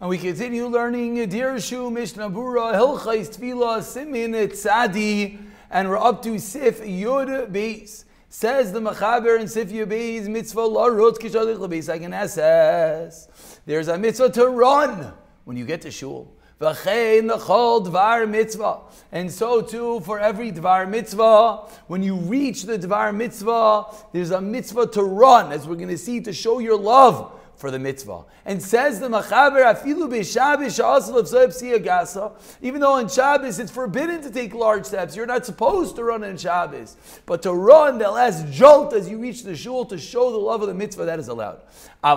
And we continue learning Dirshu Mishnah Berurah, Hilchais Tefillah, Siman Tzadi, and we're up to Sif Yud Beis. Says the Mechaber in Sif Yud Beis, mitzvah larut kishalich lebeis hageneses. There's a mitzvah to run when you get to shul. V'chein l'chol dvar mitzvah. And so too for every dvar mitzvah, when you reach the dvar mitzvah, there's a mitzvah to run, as we're going to see, to show your love for the mitzvah. And says the Machaber, afilu b'Shabbos she'asel b'siyah gasa. Even though on Shabbos it's forbidden to take large steps, you're not supposed to run on Shabbos, but to run the last jolt as you reach the shul to show the love of the mitzvah, that is allowed. But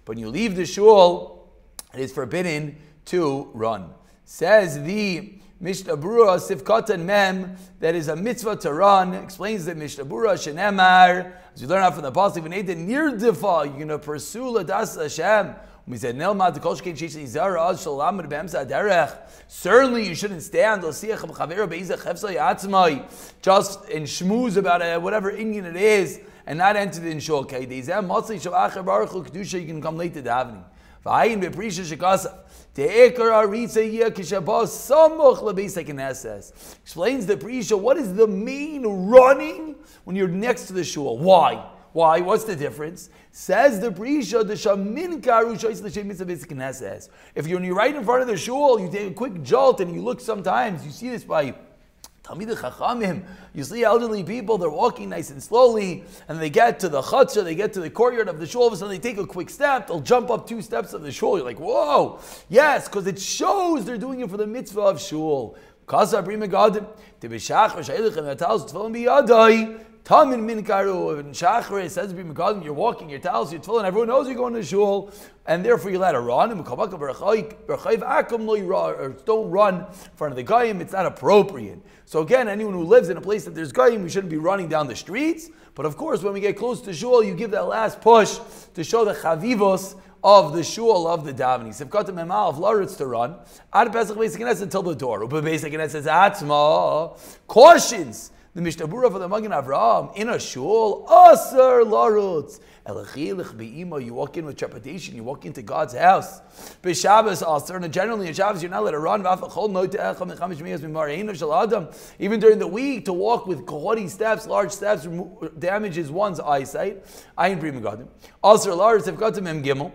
when you leave the shul, it is forbidden to run. Says the Mishnah Berurah, Sifkat and Mem, that is a mitzvah to run. Explains the Mishnah Berurah, Shenemar, as we learn out from the Pasuk, near Difa, you're going to pursue Ladas Hashem. We said, certainly you shouldn't stand just and schmooze about whatever Indian it is, and not enter the shul. You can come late to davening. Explains the Prisha, what is the main running when you're next to the shul? Why? What's the difference? Says the Prisha, if you're right in front of the shul, you take a quick jolt and you look sometimes, you see this by Talmidei Chachamim, you see elderly people, they're walking nice and slowly, and they get to the chutzah, they get to the courtyard of the shul, all of a sudden they take a quick step, they'll jump up 2 steps of the shul. You're like, whoa! Yes, because it shows they're doing it for the mitzvah of shul. Tamin min karu, and Shachar says to be Megadim, you're walking your towels, your tefillin, everyone knows you're going to shul, and therefore you let her run. Or don't run in front of the goyim, it's not appropriate. So again, anyone who lives in a place that there's goyim, we shouldn't be running down the streets. But of course, when we get close to shul, you give that last push to show the chavivos of the shul of the davening. Sivkat Memal of Laritz to run. Ad Pesach Beis HaKnesset until the door. Upa Beis HaKnesset Atzma cautions the Mishnah Berurah for the Magen Avraham in a shul, Asar Larutz. You walk in with trepidation, you walk into God's house. B'Shabbos Asar, and generally in Shabbos you're not allowed to run. Even during the week, to walk with haughty steps, large steps, damages one's eyesight. Ayin Pri Megadim. Asar Larutz, Sivkat Mem Gimel.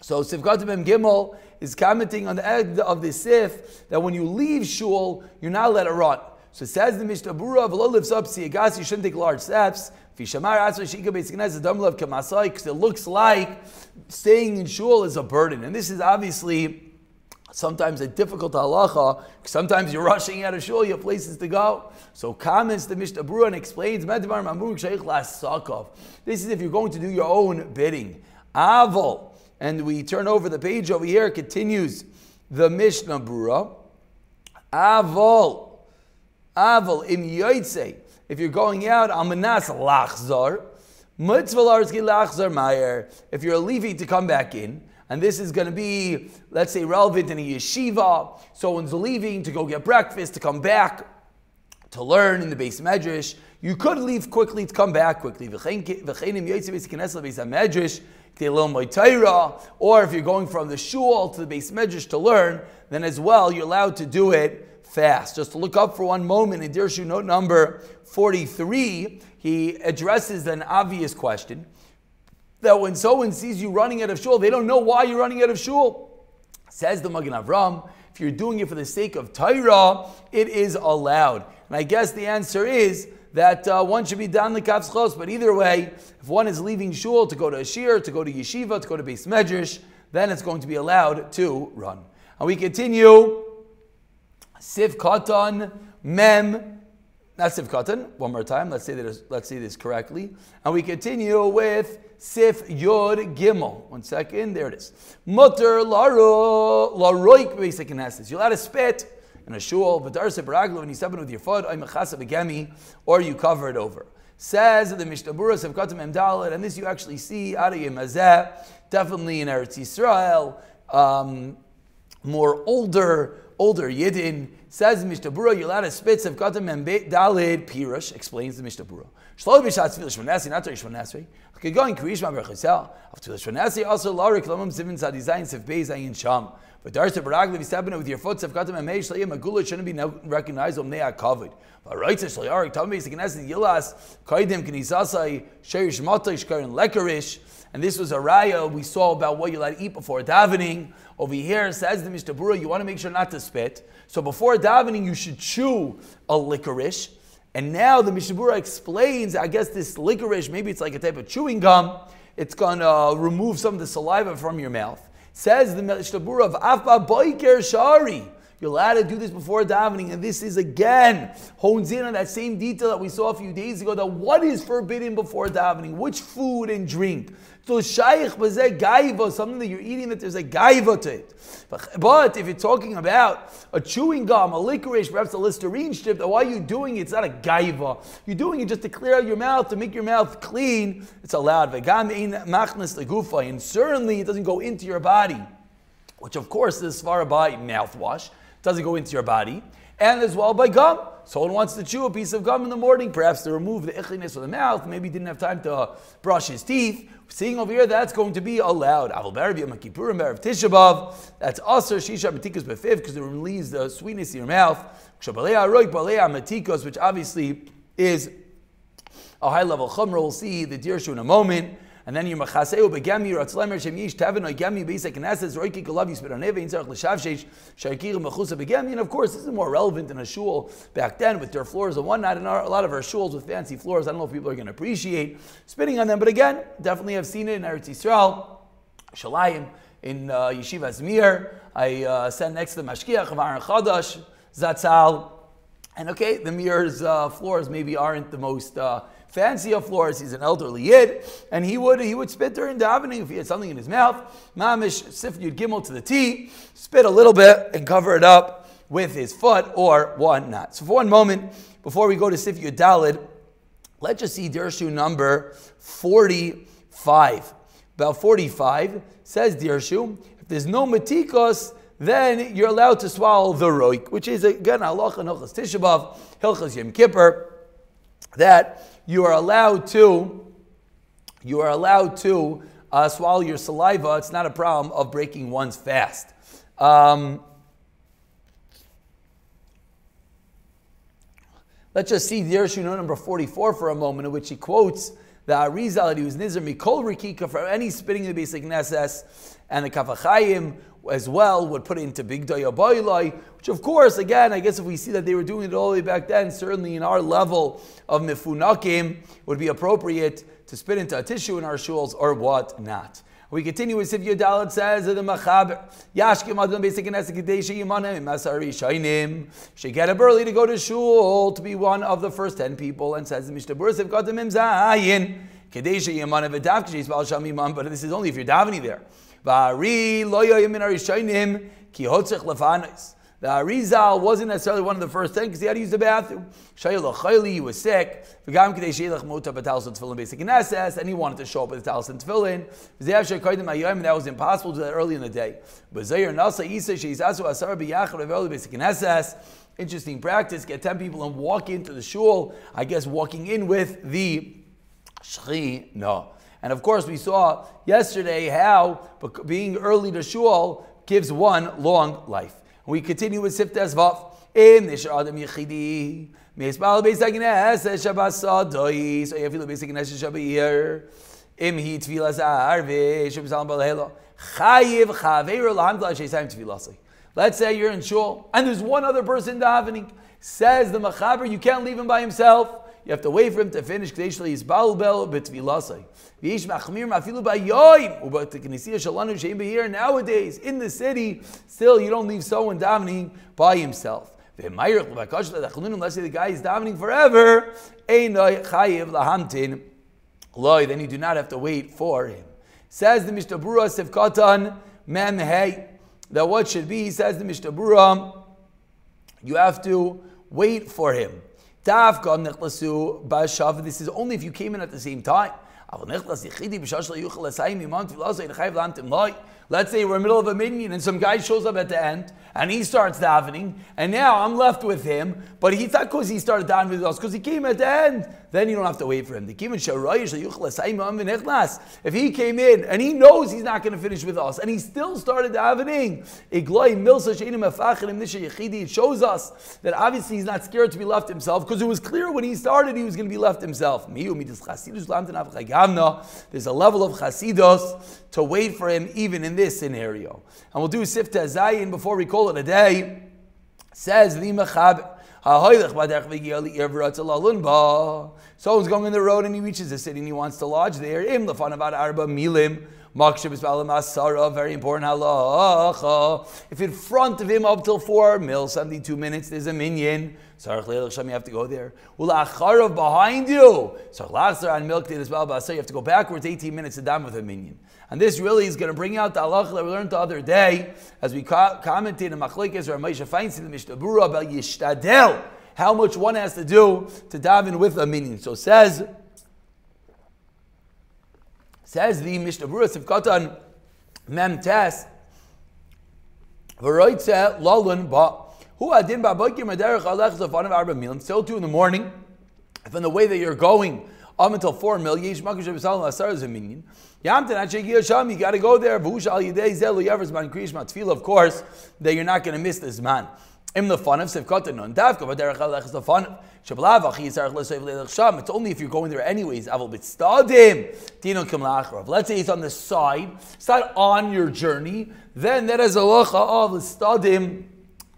So Sivkat Mem Gimel is commenting on the end of the Sif that when you leave shul, you're not allowed to run. So it says the Mishnah Berurah, "V'lo lives up siyagas." You shouldn't take large steps. Because it looks like staying in shul is a burden, and this is obviously sometimes a difficult halacha. Sometimes you're rushing out of shul, you have places to go. So comments the Mishnah Berurah and explains, this is if you're going to do your own bidding. Aval, and we turn over the page over here. It continues the Mishnah Berurah. Aval im yoytze, if you're going out, almanas lachzar, mitzvah larzki lachzar mayer, if you're leaving to come back in, and this is going to be, let's say, relevant in a yeshiva, so one's leaving to go get breakfast, to come back to learn in the Beis Medrash, you could leave quickly to come back quickly. Or if you're going from the shul to the Beis Medrash to learn, then as well, you're allowed to do it fast. Just to look up for one moment in Dirshu note number 43, he addresses an obvious question that when someone sees you running out of shul, they don't know why you're running out of shul. Says the Magen Avraham, if you're doing it for the sake of Torah, it is allowed. And I guess the answer is that one should be down the kafs chos, but either way, if one is leaving shul to go to a shir, to go to yeshiva, to go to Beis Medrash, then it's going to be allowed to run. And we continue. Sif Katan Mem, not Sif Katan, one more time, let's say this correctly. And we continue with Sif Yod Gimel. 1 second, there it is. Mutter Laroik Beis HaKnesset. You're allowed to spit in a shul, V'darse Baraglo, when you step in with your foot, or you cover it over. Says the Mishnah Berurah, Sif Katan Mem Dalet, and this you actually see out of Yemazeh, definitely in Eretz Yisrael, more older Yidden. Says the Mishnah Berurah, you're allowed to spit Sivkatim and Dalid Pirush, explains the Mishnah Berurah. Shlo b'shat tefillah shmonasri, not Torah shmonasri. Okay, going Krishma Berchusel. After the Shonasi also Larik Lamam Sivin Sadizain Sif Beis Ayin Sham. But Darsa Baragli, if you step in it with your foot, Sefkatam and Mei Shlayim Magula shouldn't be recognized on Nea covered. But right to Shlayar, Tam Beis Knesset Yilas, Kaidim Knisasai, Sherish Matish Karin Lekarish. And this was a raya we saw about what you're allowed to eat before davening. Over here says the Mishnah Berurah, you want to make sure not to spit. So before davening, you should chew a licorice. And now the Mishnah Berurah explains, I guess this licorice, maybe it's like a type of chewing gum. It's going to remove some of the saliva from your mouth. Says the Mishnah Berurah of Afba Boiker Shari. You're allowed to do this before davening, and this is again hones in on that same detail that we saw a few days ago. That what is forbidden before davening? Which food and drink? So shaykh bazeh gaiva, something that you're eating that there's a gaiva to it. But if you're talking about a chewing gum, a licorice, perhaps a Listerine strip, then why are you doing it? It's not a gaiva. You're doing it just to clear out your mouth, to make your mouth clean. It's allowed. And certainly it doesn't go into your body, which of course is svara by mouthwash. Doesn't go into your body, and as well by gum. Someone wants to chew a piece of gum in the morning, perhaps to remove the ichliness of the mouth, maybe didn't have time to brush his teeth. Seeing over here, that's going to be allowed. That's also shisha matikas befiv, because it relieves the sweetness in your mouth. Which obviously is a high level chumrah. We'll see the dirshu in a moment. And then your machaseu begami ratzlemer shem yish taven oigami basic knesses roiki kolav yispir aneve inzarach l'shavshesh shakirim mechusa begami. And of course, this is more relevant in a shul back then with their floors and whatnot. And a lot of our shuls with fancy floors, I don't know if people are going to appreciate spitting on them. But again, definitely have seen it in Eretz Yisrael, Shalayim, in Yeshiva Zmir. I sat next to the Mashkiach of Aron Chadash, Zatzal. And okay, the Mir's floors maybe aren't the most fancy of floors. He's an elderly yid, and he would spit during davening if he had something in his mouth. Mamish sif yud gimel to the tea, spit a little bit and cover it up with his foot or whatnot. So for one moment, before we go to sif yud dalid, let's just see Dirshu number 45. About 45 says Dirshu, if there's no matikos, then you're allowed to swallow the roik, which is again halacha hilchas Tisha B'Av, hilchas Yom Kippur, that you are allowed to swallow your saliva. It's not a problem of breaking one's fast. Let's just see Dirshu number 44 for a moment, in which he quotes the Arizal that he was nizar mikol rikika for any spitting in the basic nesses, and the Kafachayim as well would put it into big dayabaylai, which of course, again, I guess if we see that they were doing it all the way back then, certainly in our level of mifunakim, would be appropriate to spit into a tissue in our shuls or what not. We continue with Sif Yodalit says the Machaber Yashkim Adam basic Knesset Kadesha Yimanim Masari Shainim. She get up early to go to shul to be one of the first 10 people, and says the Mishnah Berurah Sif got the Mimzayin Kadesha Yimanim V'Dav Kshis Bal Sham Imam. But this is only if you're davening there. Vari Loya Yimin Arishainim Ki Hotzech Lefanis. The Arizal wasn't necessarily one of the first 10 because he had to use the bathroom. He was sick. And he wanted to show up with the talis and tefillin. And that was impossible to do that early in the day. Interesting practice. Get 10 people and walk into the shul. I guess walking in with the Shechina. And of course we saw yesterday how being early to shul gives one long life. We continue with Sif Tezvav. Im nishar adam yichidi meisbal beis hagnes Shabbos sadois oyafilu beis hagnes Shabbat im hi tfilas arve Shabbos balhelo chayiv chaveir lahamdla sheisayim tfilasei. Let's say you're in shul and there's one other person davening. Says the Machaber, you can't leave him by himself. You have to wait for him to finish. Nowadays, in the city, still you don't leave someone davening by himself. Unless the guy is davening forever, then you do not have to wait for him. Says the Mishnah Berurah Sefkatan Mem Hey, that what should be, says the Mishnah Berurah, you have to wait for him. This is only if you came in at the same time. Let's say we're in the middle of a minyan and some guy shows up at the end and he starts davening, and now I'm left with him, but he thought because he started davening with us, because he came at the end, then you don't have to wait for him. If he came in and he knows he's not going to finish with us and he still started davening, it shows us that obviously he's not scared to be left himself, because it was clear when he started he was going to be left himself. There's a level of chasidus to wait for him even in this scenario. And we'll do Siftah Zayin before we call it a day. Says the Mechaber, someone's going on the road and he reaches a city and he wants to lodge there. Very important halacha. If in front of him up till 4 mil, 72 minutes, there's a minyan, you have to go there. Behind you, you have to go backwards 18 minutes to dam with a minyan. And this really is going to bring out the halacha that we learned the other day, as we commented in Machlekes or Moshe Feinstein, the Mishnah Berurah, about Yishtadel, how much one has to do to daven with a minyan. So says the Mishnah Berurah, Sivkatan Mem Tes, V'roitze lalun ba, hu adin ba'bokim aderech alech zafanav arba milim, till 2 in the morning, if in the way that you're going, up until 4 mil, yesh makush b'salam asar is a minyan. Yamten achegi yasham, you got to go there. V'hush al yidei zelu yavers man kriyish matfil, of course, that you're not going to miss this man. Im the fun of Sivkatan non davka b'derech alech is the fun of Shablav achi yisarach l'soiv leilach sham. It's only if you're going there anyways. Avol b'tstadim dino kim la'achrov. Let's say it's on the side, it's not on your journey. Then that has a halacha of l'stadim.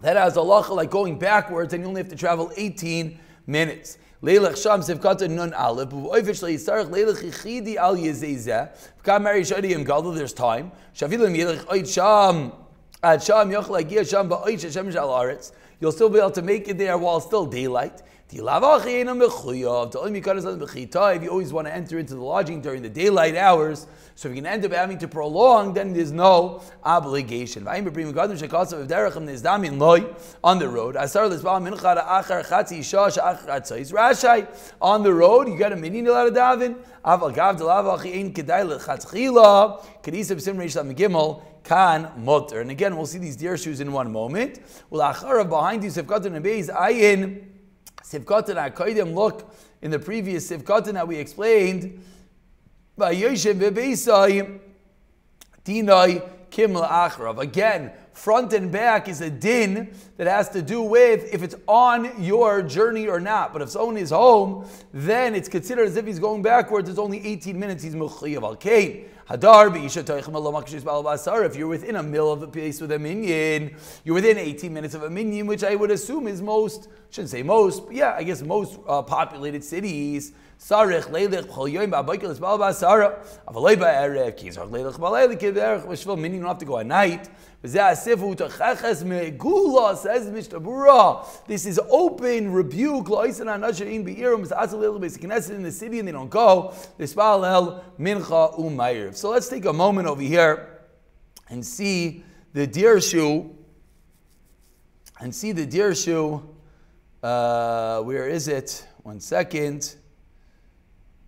That has a halacha like going backwards, and you only have to travel 18 minutes. Leilach sham Sivkatan nun aleph. V'oivish le'yisarach leilach yichidi al yezezeh. V'kam mari shadim gadol. There's time. Shavilim yilach oid sham. You'll still be able to make it there while it's still daylight. If you always want to enter into the lodging during the daylight hours, so if you can end up having to prolong, then there's no obligation. On the road, on the road, you got a minyan allowed to daven. Kan mutter. And again, we'll see these dirshus in one moment. Behind you, Sivkatan and Beis Ayin, Sivkatan HaKodim. Look in the previous Sivkatan that we explained. Dinai Kimel Achrav. Again, front and back is a din that has to do with if it's on your journey or not. But if someone is home, then it's considered as if he's going backwards. It's only 18 minutes. He's Mechayav al-Kain. If you're within a mil of a place with a minyan, you're within 18 minutes of a minyan, which I would assume is most, shouldn't say most, but yeah, I guess most populated cities. Sarich leilech b'chol yoyim ba'abaykel l'sbal ba'asara avaloi ba'erev kizar leilech ba'leilech k'derech v'shvil, meaning you don't have to go at night. Says Mishnah Berurah, this is open rebuke in the city and they don't go. So let's take a moment over here and see the Dirshu. Where is it? 1 second.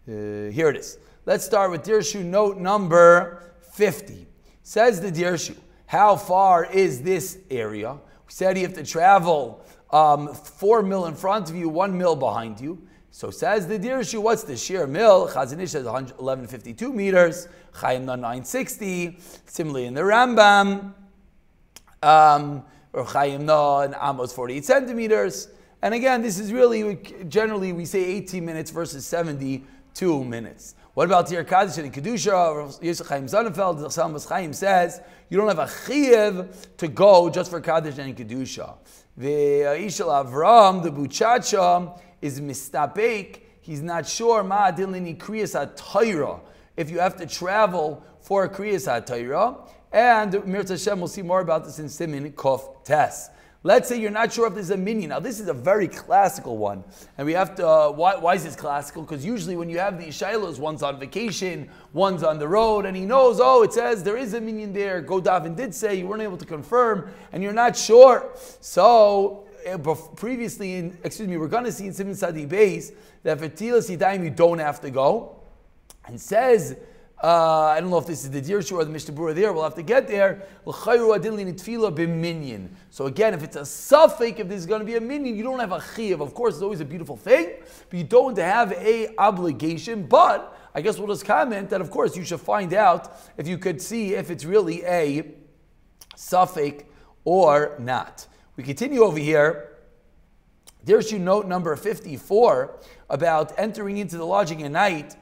Here it is. Let's start with Dirshu note number 50. Says the Dirshu, how far is this area? We said you have to travel 4 mil in front of you, 1 mil behind you. So says the Dirshu, what's the sheer mil? Chazanish says 1152 meters, Chaim 960. Similarly in the Rambam, or Chaim and Amos 48 centimeters. And again, this is really, generally we say 18 minutes versus 72 minutes. What about Tir Kaddish and Kedusha? Yosef Chaim Sonnenfeld, the Salmas Chaim says, you don't have a chiyuv to go just for Kaddish and Kedusha. The Ishal Avram, the Buchacha, is mistapek. He's not sure ma'adilini kriyas ha-Torah, if you have to travel for a kriyas ha-Torah. And Mirz Hashem, we'll see more about this in Siman Kof Tes. Let's say you're not sure if there's a minyan. Now this is a very classical one. And we have to, why is this classical? Because usually when you have these shilos, one's on vacation, one's on the road, and he knows, it says there is a minyan there. Godavin did say, you weren't able to confirm, and you're not sure. So, previously, we're going to see in Siman Sadi Beis that for Tilas Yidayim you don't have to go. And says, I don't know if this is the Dirshu or the Mishnah Berurah there, we'll have to get there. So again, if it's a suffix, if this is going to be a minyan, you don't have a chiyuv. Of course, it's always a beautiful thing, but you don't have a obligation. But I guess we'll just comment that, of course, you should find out if you could see if it's really a suffix or not. We continue over here. Dirshu note number 54 about entering into the lodging at night.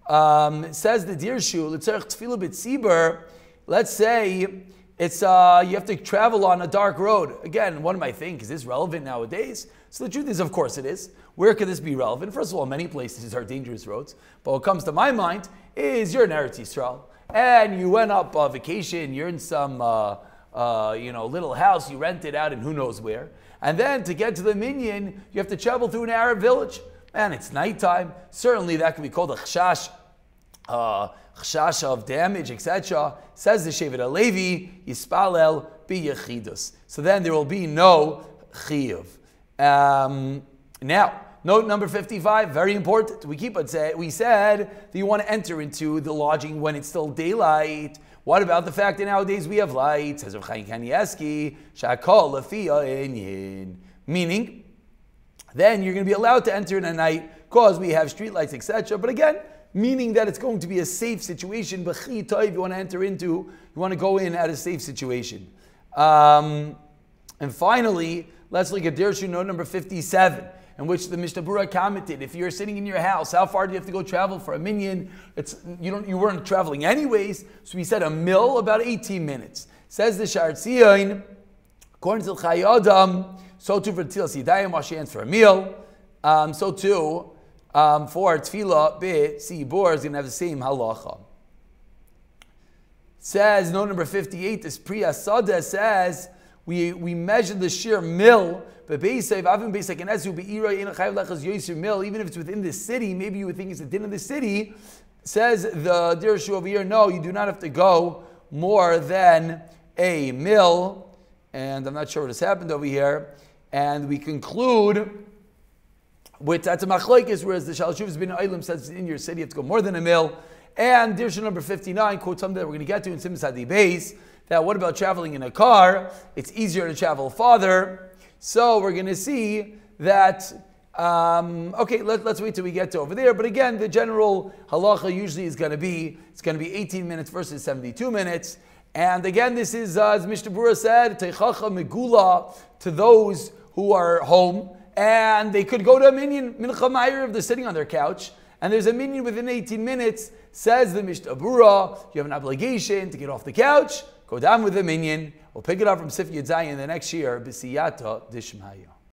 Says the Dirshu, let's say it's you have to travel on a dark road. Again, one might think, is this relevant nowadays? So the truth is, of course it is. Where could this be relevant? First of all, many places are dangerous roads. But what comes to my mind is you're in Eretz Yisrael and you went up on vacation. You're in some little house you rented out in who knows where. And then to get to the minyan, you have to travel through an Arab village. And it's nighttime. Certainly that could be called a chashash of damage, etc. Says the Shevet HaLevi, Yispalel b'yechidus. So then there will be no chiyuv. Now, note number 55, very important. We said that you want to enter into the lodging when it's still daylight. What about the fact that nowadays we have lights? Says Rav Chaim Kanievsky, Shakol Lafia Inyin. Meaning, then you're going to be allowed to enter in at night because we have streetlights, etc. But again, meaning that it's going to be a safe situation. B'chita, if you want to enter into, you want to go in at a safe situation. And finally, let's look at Dirshu note number 57, in which the Mishnah Berurah commented, if you're sitting in your house, how far do you have to go travel for a minyan? You weren't traveling anyways, so we said a mil, about 18 minutes. Says the Shar Tzion, according to the Chai Adam, so too for Tzilas Yidayim, wash your hands for a meal. So too, for Tefillah B'Tzibur is going to have the same halacha. Says, note number 58, this Priya Sada says, we measure the sheer mil, but even if it's within the city, maybe you would think it's a din of the city. Says the Dirshu over here, no, you do not have to go more than a mil. And I'm not sure what has happened over here. And we conclude with that's a machlokes, whereas the Shalshuv's bin Eilim says in your city you have to go more than a mil. And Dirshu number 59 quotes something that we're going to get to in Siman Sadi Beis, that what about traveling in a car? It's easier to travel farther. So we're going to see that, let's wait till we get to over there. But again, the general halacha usually is going to be, it's going to be 18 minutes versus 72 minutes. And again, this is, as Mishnah Berurah said, teichacha megula, to those who are home. And they could go to a minyan, mincha ma'ariv, if they're sitting on their couch. And there's a minyan within 18 minutes. Says the Mishnah Berurah, you have an obligation to get off the couch, go down with the minyan. We'll pick it up from Sif Yud Zayin the next year, B'siyata Dishmaya.